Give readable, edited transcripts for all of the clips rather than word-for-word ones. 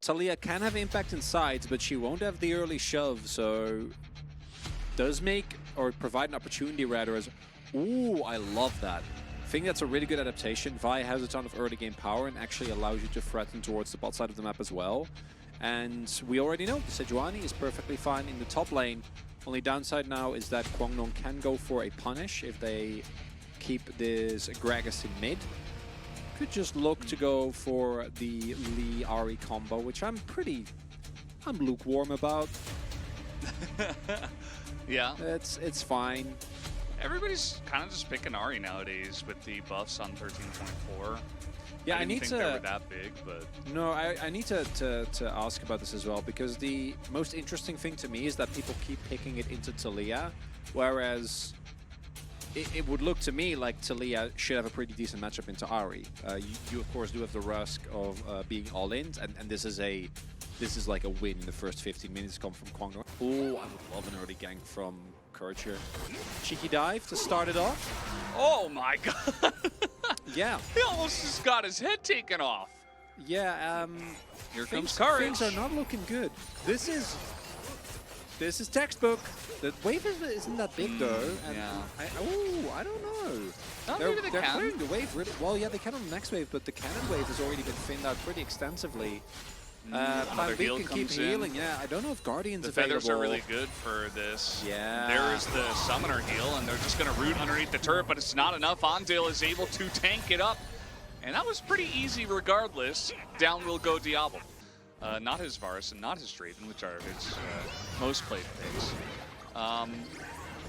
Taliyah can have impact in sides, but she won't have the early shove, so does make, or provide an opportunity rather as, ooh, I love that. I think that's a really good adaptation. Vi has a ton of early game power and actually allows you to threaten towards the bot side of the map as well. And we already know the Sejuani is perfectly fine in the top lane. Only downside now is that Kwangnon can go for a punish if they keep this Gragas in mid. Could just look to go for the Lee Ahri combo, which I'm lukewarm about. Yeah. It's fine. Everybody's kind of just picking Ahri nowadays with the buffs on 13.4. Yeah, I didn't think they were that big, but no, I need to ask about this as well, because the most interesting thing to me is that people keep picking it into Taliyah, whereas it would look to me like Taliyah should have a pretty decent matchup into Ahri. You of course do have the risk of being all in, and this is like a win in the first 15 minutes come from Kwangnon. Oh, I would love an early gank from Courage here. Cheeky dive to start it off. Oh my god! Yeah. He almost just got his head taken off. Yeah. Here comes Courage. Things are not looking good. This is textbook. The wave isn't that big though. And yeah. I don't know. They're clearing the wave really well. Yeah, they can on the next wave, but the cannon wave has already been thinned out pretty extensively. Another heal can comes keep healing. Yeah, I don't know if Guardian's the available. feathers are really good for this. Yeah. There is the summoner heal, and they're just going to root underneath the turret, but it's not enough. Ondale is able to tank it up, and that was pretty easy regardless. Down will go Diablo. Not his Varus and not his Draven, which are his most played picks.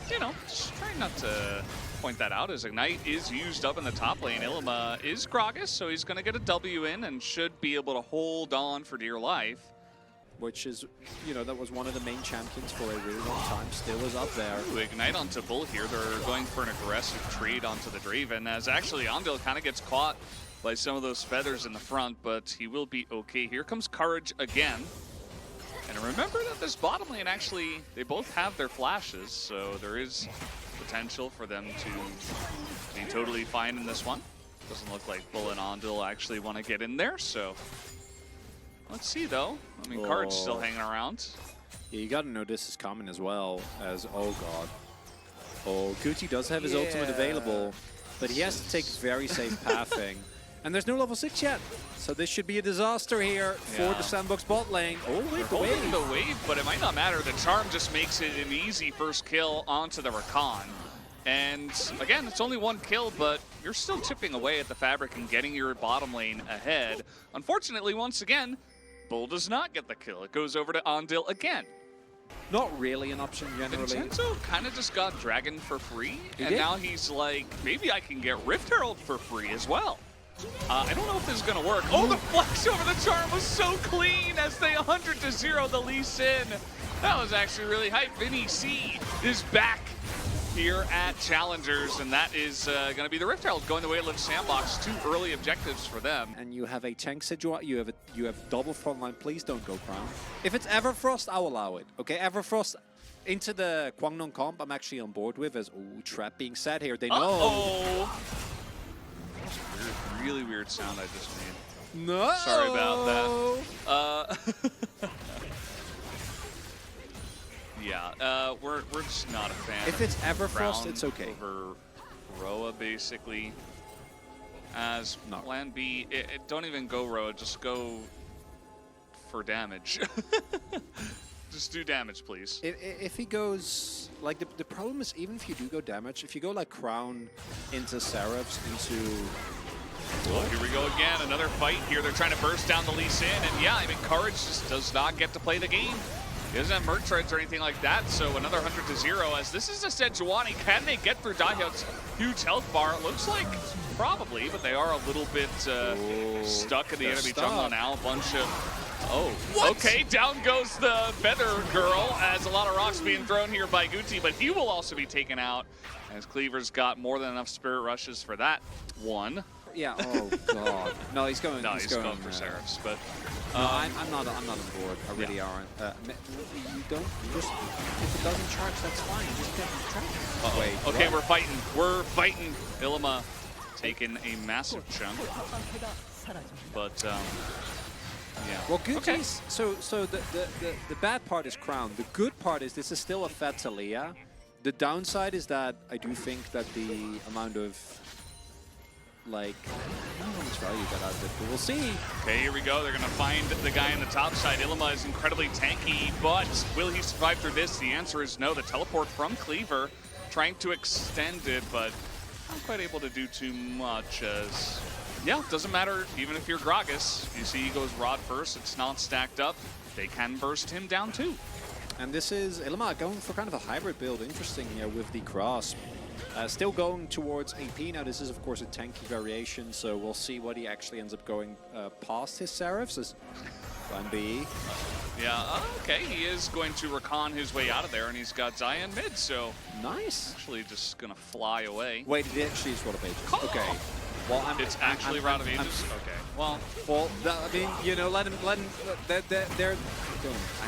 You know, just trying not to point that out as Ignite is used up in the top lane. Ilima is Gragas, so he's going to get a W in and should be able to hold on for dear life. Which is, you know, that was one of the main champions for a really long time. Still is up there. Ooh, Ignite onto Bull here. They're going for an aggressive trade onto the Draven, as actually Ondale kind of gets caught by some of those feathers in the front, but he will be okay. Here comes Courage again. And remember that this bottom lane actually, they both have their flashes, so there is potential for them to be totally fine in this one. Doesn't look like Bull and Ondale actually want to get in there, so let's see though. I mean, Courage still hanging around. Yeah, you gotta know this is coming as well, as, oh god. Oh, Gucci does have his ultimate available, but he has to take very safe pathing. And there's no level 6 yet, so this should be a disaster here for the Sandbox bot lane. Oh, wait, the wave. The wave, but it might not matter. The Charm just makes it an easy first kill onto the Rakan. And again, it's only one kill, but you're still chipping away at the Fabric and getting your bottom lane ahead. Unfortunately, once again, Bull does not get the kill. It goes over to Ondale again. Not really an option generally. Vincenzo kind of just got Dragon for free, and now he's like, maybe I can get Rift Herald for free as well. I don't know if this is going to work. Oh, the flex over the Charm was so clean as they 100-0 the Lee Sin. That was actually really hype. Vinny C is back here at Challengers, and that is going to be the Rift Herald going the way it looks Sandbox. 2 early objectives for them. And you have a tank Sejuani, you have double frontline. Please don't go Crown. If it's Everfrost, I'll allow it. Okay, Everfrost into the Kwangnon comp, I'm actually on board with. As trap being set here, they know. Really weird sound I just made. No! Sorry about that. Yeah, we're just not a fan. If it's Everfrost, it's okay. Over Roa, basically. As plan B, don't even go Roa, just go for damage. Just do damage, please. If he goes, like, the problem is, even if you do go damage, if you go like Crown into Seraphs, into... Oh, here we go again, another fight here. They're trying to burst down the Lee Sin, and yeah, I mean, Courage just does not get to play the game. He doesn't have merc treads or anything like that, so another 100-0 as this is a Sejuani. Can they get through Daihyut's huge health bar? It looks like probably, but they are a little bit stuck in the enemy jungle now. A bunch of... okay, down goes the Feather Girl as a lot of rocks being thrown here by Guti, but he will also be taken out as Cleaver's got more than enough Spirit Rushes for that one. Yeah, oh god. No, he's going. No, he's going for Seraphs, but no, I'm not on board. I really aren't. You don't. You just, if it doesn't charge, that's fine. You just get track. Wait. Okay, we're fighting. We're fighting. Ilima taking a massive chunk, but Yeah. Well, Gucci's, so the bad part is Crown. The good part is this is still a fed Talia. The downside is that I do think that the amount of, like, I don't know how much value you got out of it, but we'll see. Okay, here we go. They're going to find the guy on the top side. Illima is incredibly tanky, but will he survive through this? The answer is no. The teleport from Cleaver, trying to extend it, but not quite able to do too much as... Yeah, doesn't matter. Even if you're Gragas, you see he goes Rod first. It's not stacked up. They can burst him down too. And this is Illima going for kind of a hybrid build. Interesting here with the Grasp. Still going towards AP. Now this is of course a tanky variation, so we'll see what he actually ends up going past his Seraphs as Plan B. Yeah, okay, he is going to recon his way out of there, and he's got Zion mid, so... Nice. Actually just going to fly away. Wait, did he actually use Rod of Ages? Oh. Okay. Well, it's actually Rod of Ages? Okay. Well, I mean, you know, let him, they're, I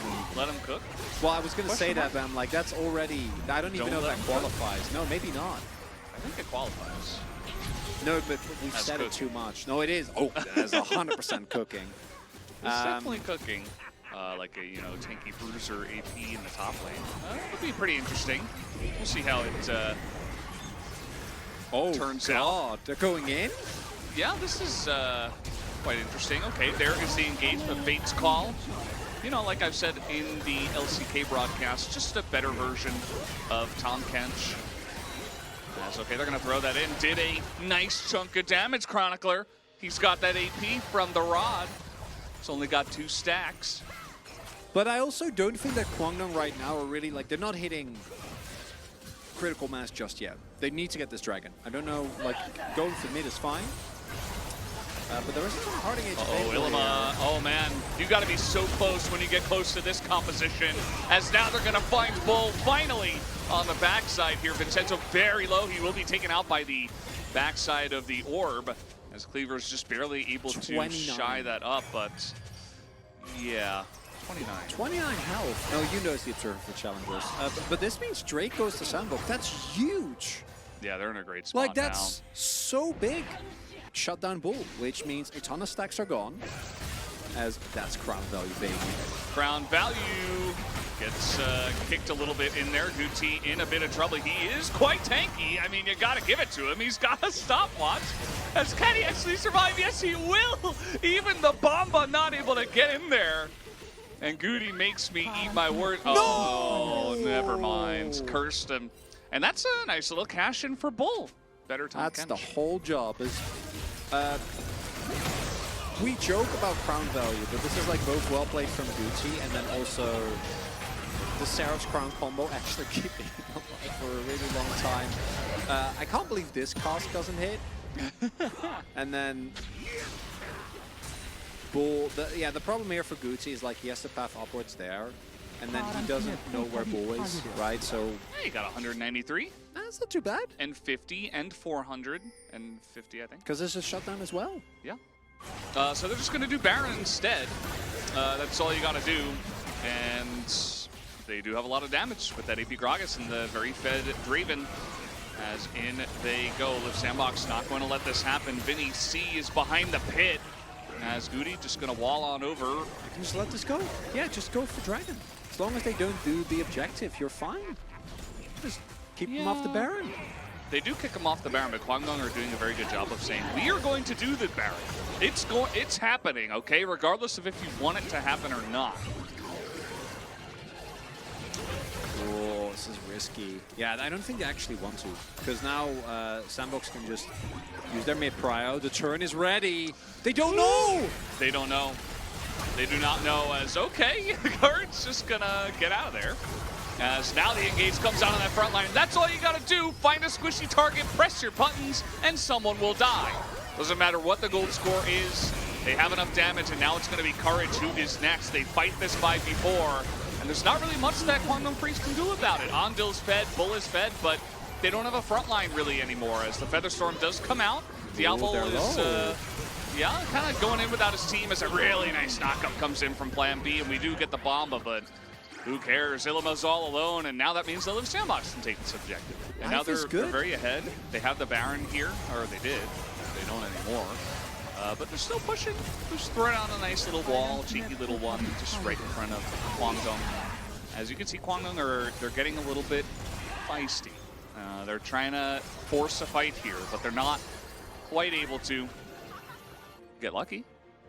mean, let him cook. Well, I was going to say that, but I'm like, that's already, I don't even know if that qualifies. No, maybe not. I think it qualifies. No, but we've said it too much. No, it is. Oh, that's 100% cooking. It's definitely cooking. Like a, you know, tanky bruiser AP in the top lane. It would be pretty interesting. We'll see how it turns out. They're going in? Yeah, this is quite interesting. Okay, there is the engagement. Fate's Call. You know, like I've said in the LCK broadcast, just a better version of Tahm Kench. That's okay, they're going to throw that in. Did a nice chunk of damage, Chronicler. He's got that AP from the Rod. It's only got 2 stacks. But I also don't think that Kwangdong right now are really, like, they're not hitting critical mass just yet. They need to get this dragon. I don't know, like, going for mid is fine. But there isn't some harding HP. Oh, Illima. Oh, man. You got to be so close when you get close to this composition. As now they're going to find Bull finally on the backside here. Vincenzo very low. He will be taken out by the backside of the orb, as Cleaver's just barely able to shy that up. But, yeah. 29 health. No, you know it's the Observer for Challengers. But this means Drake goes to Sandbox. That's huge. Yeah, they're in a great spot now. Like, that's so big. Shut down Bull, which means a ton of stacks are gone, as that's Crown value, baby. Crown value gets kicked a little bit in there. Gucci in a bit of trouble. He is quite tanky. I mean, you got to give it to him. He's got a stopwatch. As can he actually survive? Yes, he will. Even the Bomba not able to get in there. And Goody makes me eat my word. Oh, no! Never mind. Cursed him. And that's a nice little cash in for Bull. Better time. That's the whole job. We joke about Crown value, but this is like both well played from Gucci and then also the Seraph's Crown combo actually keeping him alive for a really long time. I can't believe this cast doesn't hit. And then Bull, the problem here for Gucci is like he has to path upwards there, and then he doesn't know where Bull is, right? So he got 193. That's not too bad. And 50 and 450, I think. Because this is shut down as well. Yeah. So they're just going to do Baron instead. That's all you got to do. And they do have a lot of damage with that AP Gragas and the very fed Draven. As in they go. Liv Sandbox not going to let this happen. Vinny C is behind the pit. As Goody just going to wall on over. Just let this go. Yeah, just go for Dragon. As long as they don't do the objective, you're fine. Just keep them off the Baron. They do kick them off the Baron, but Kwangdong are doing a very good job of saying, we are going to do the Baron. It's happening, okay? Regardless of if you want it to happen or not. Oh, this is risky. Yeah, I don't think they actually want to. Because now Sandbox can just use their mid-prio. The turn is ready. They don't know! They don't know. They do not know as, okay, Guard's just gonna get out of there. As now the engage comes out on that front line. That's all you gotta do. Find a squishy target, press your buttons, and someone will die. Doesn't matter what the gold score is. They have enough damage, and now it's gonna be Courage who is next. They fight this 5v4, and there's not really much that Kwangdong Priest can do about it. Ondil's fed, Bull is fed, but they don't have a front line really anymore, as the Featherstorm does come out. Diablo is, yeah, kind of going in without his team as a really nice knockup comes in from Plan B, and we do get the Bomba, but who cares? Illima's all alone, and now that means they'll Liv Sandbox can take this objective. And now they're very ahead. They have the Baron here, or they did. They don't anymore. But they're still pushing. Just throwing out a nice little wall, cheeky little one, just right in front of Kwangdong. As you can see, Kwangdong they're getting a little bit feisty. They're trying to force a fight here, but they're not quite able to get lucky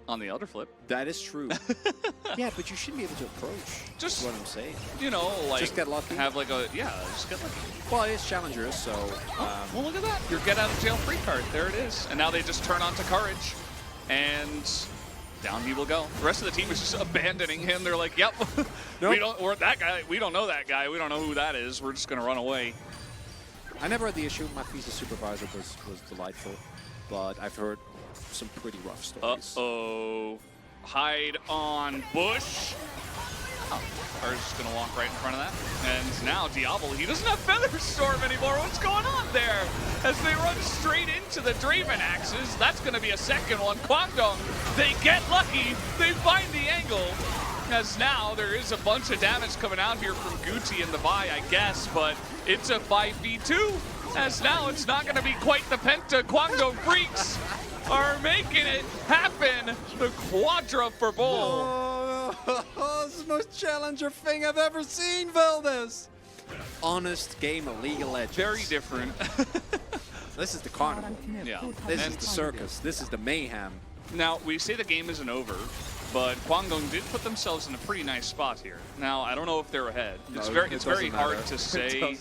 on the other flip. That is true. Yeah, but you shouldn't be able to approach. Just what I'm saying. You know, like just get lucky. Have like a just get lucky. Well, it's challengers, so. Well, look at that. Your get out of jail free card. There it is. And now they just turn on to courage, and down he will go. The rest of the team is just abandoning him. They're like, "Yep, Nope. Or that guy. We don't know that guy. We don't know who that is. We're just gonna run away." I never had the issue. My thesis supervisor was delightful, but I've heard some pretty rough stories. Uh-oh. Hide on Bush. Oh, Car's just going to walk right in front of that. And now Diablo, he doesn't have Feather Storm anymore. What's going on there? As they run straight into the Draven axes, that's going to be a second one. Kwangdong, they get lucky. They find the angle. As now there is a bunch of damage coming out here from Gucci and the Vi, I guess, but it's a 5v2. As now it's not going to be quite the Penta. Kwangdong Freaks are making it happen. The Quadra for Bull. Oh, this is the most challenger thing I've ever seen, Valdez. Honest game of League of Legends. Very different. This is the carnival. Yeah. This is the circus. This is the mayhem. Now, we say the game isn't over, but Kwangdong did put themselves in a pretty nice spot here. Now, I don't know if they're ahead. It's very hard to say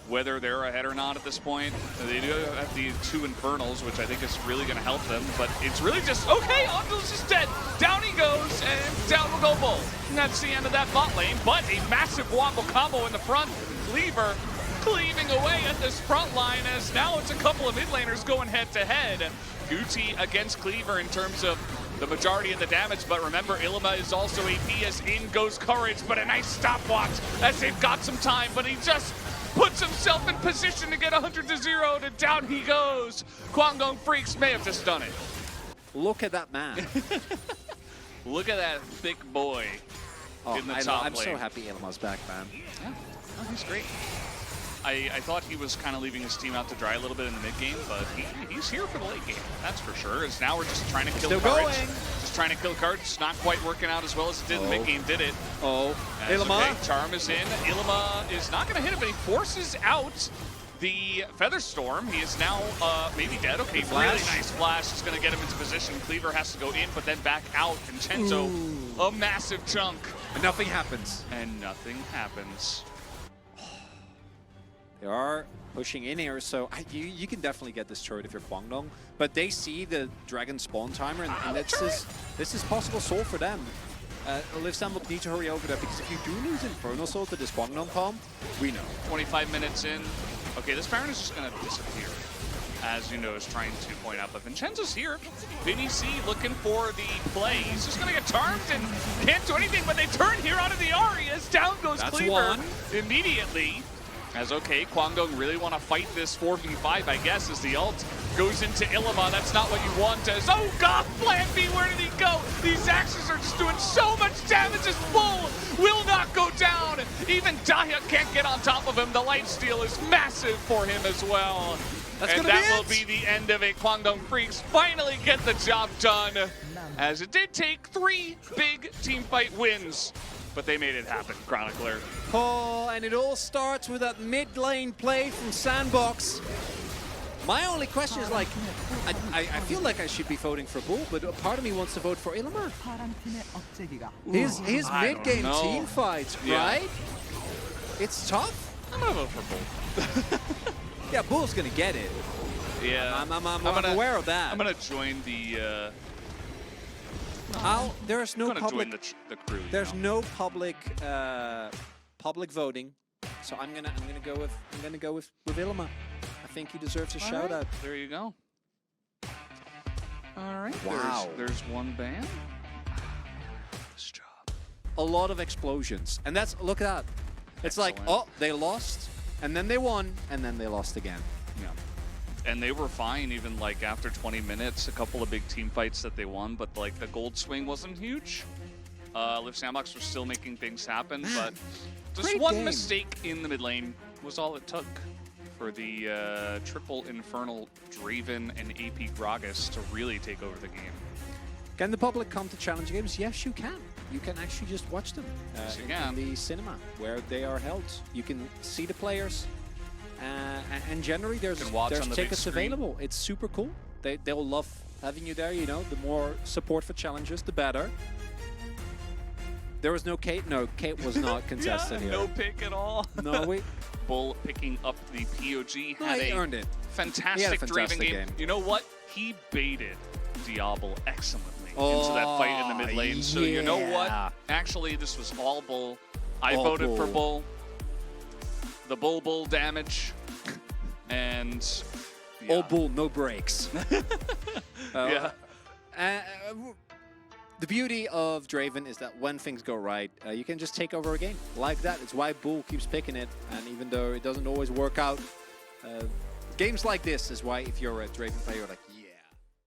whether they're ahead or not at this point. They do have the 2 Infernals, which I think is really going to help them, but it's really just, okay, Angel's just dead. Down he goes, and down will go Bull. And that's the end of that bot lane, but a massive wombo combo in the front. Cleaver cleaving away at this front line, as now it's a couple of mid laners going head to head. Gucci against Cleaver in terms of the majority of the damage, but remember, Ilima is also AP as in goes Courage, but a nice stopwatch as they've got some time, but he just puts himself in position to get 100-0, and down he goes. Kwangdong Freaks may have just done it. Look at that man. Look at that thick boy in the top I'm lane. so happy Ilima's back, man. Yeah, oh, he's great. I thought he was kind of leaving his team out to dry a little bit in the mid game, but he's here for the late game, that's for sure. As now we're just trying to kill Courage. Just trying to kill Courage. It's not quite working out as well as it did in the mid game, did it? Oh, Ilima. Okay, Charm is in. Ilima is not going to hit it, but he forces out the Feather Storm. He is now maybe dead. Okay, really nice flash. Is going to get him into position. Cleaver has to go in, but then back out. Vincenzo, a massive chunk. And nothing happens. And nothing happens. They are pushing in here, so you can definitely get this turret if you're Kwangdong, but they see the dragon spawn timer, and this is possible soul for them. LSB will need to hurry over there, because if you do lose Infernal Soul to this Kwangdong comp, we know. 25 minutes in. Okay, this Baron is just going to disappear, as you know, is trying to point out, but Vincenzo's here. Vinny C looking for the play. He's just going to get charmed and can't do anything, but they turn here onto the Ahri as down goes Cleaver immediately. As okay, Kwangdong really want to fight this 4v5, I guess, as the ult goes into Ilima. That's not what you want. As oh god, Plan B, where did he go? These axes are just doing so much damage. As Bull will not go down. Even Daya can't get on top of him. The lifesteal is massive for him as well. And that will be the end of it. Kwangdong Freaks finally get the job done, as it did take 3 big teamfight wins. But they made it happen, Chronicler. Oh, and it all starts with that mid lane play from Sandbox. My only question is, like, I feel like I should be voting for Bull, but a part of me wants to vote for Ilima. His mid-game team fights, right? It's tough. I'm gonna vote for Bull. Yeah, Bull's gonna get it. Yeah, I'm aware of that. I'm gonna join the. There's no public. Join the crew. There's no public public voting, so I'm gonna go with Ilima. I think he deserves a shout out. There you go. All right. Wow. There's one ban. This job. A lot of explosions, and look at that. It's Excellent. like, oh, they lost, and then they won, and then they lost again. Yeah. And they were fine even like after 20 minutes, a couple of big team fights that they won, but like the gold swing wasn't huge. Liv Sandbox was still making things happen, but just one mistake in the mid lane was all it took. for the triple Infernal Draven and AP Gragas to really take over the game. Can the public come to challenge games? Yes, you can. You can actually just watch them in the cinema where they are held. You can see the players. And generally, there's tickets available. It's super cool. They'll love having you there. You know, the more support for challenges, the better. There was no Kate. No, Kate was not contested here. No pick at all. No, wait. Bull picking up the POG. He earned it. Fantastic Draven game. You know what? He baited Diablo excellently into that fight in the mid lane. So you know what? Actually, this was all Bull. I voted for Bull. The Bull damage. And all Bull, no breaks. The beauty of Draven is that when things go right, you can just take over a game like that. It's why Bull keeps picking it, and even though it doesn't always work out, games like this is why if you're a Draven player, you're like,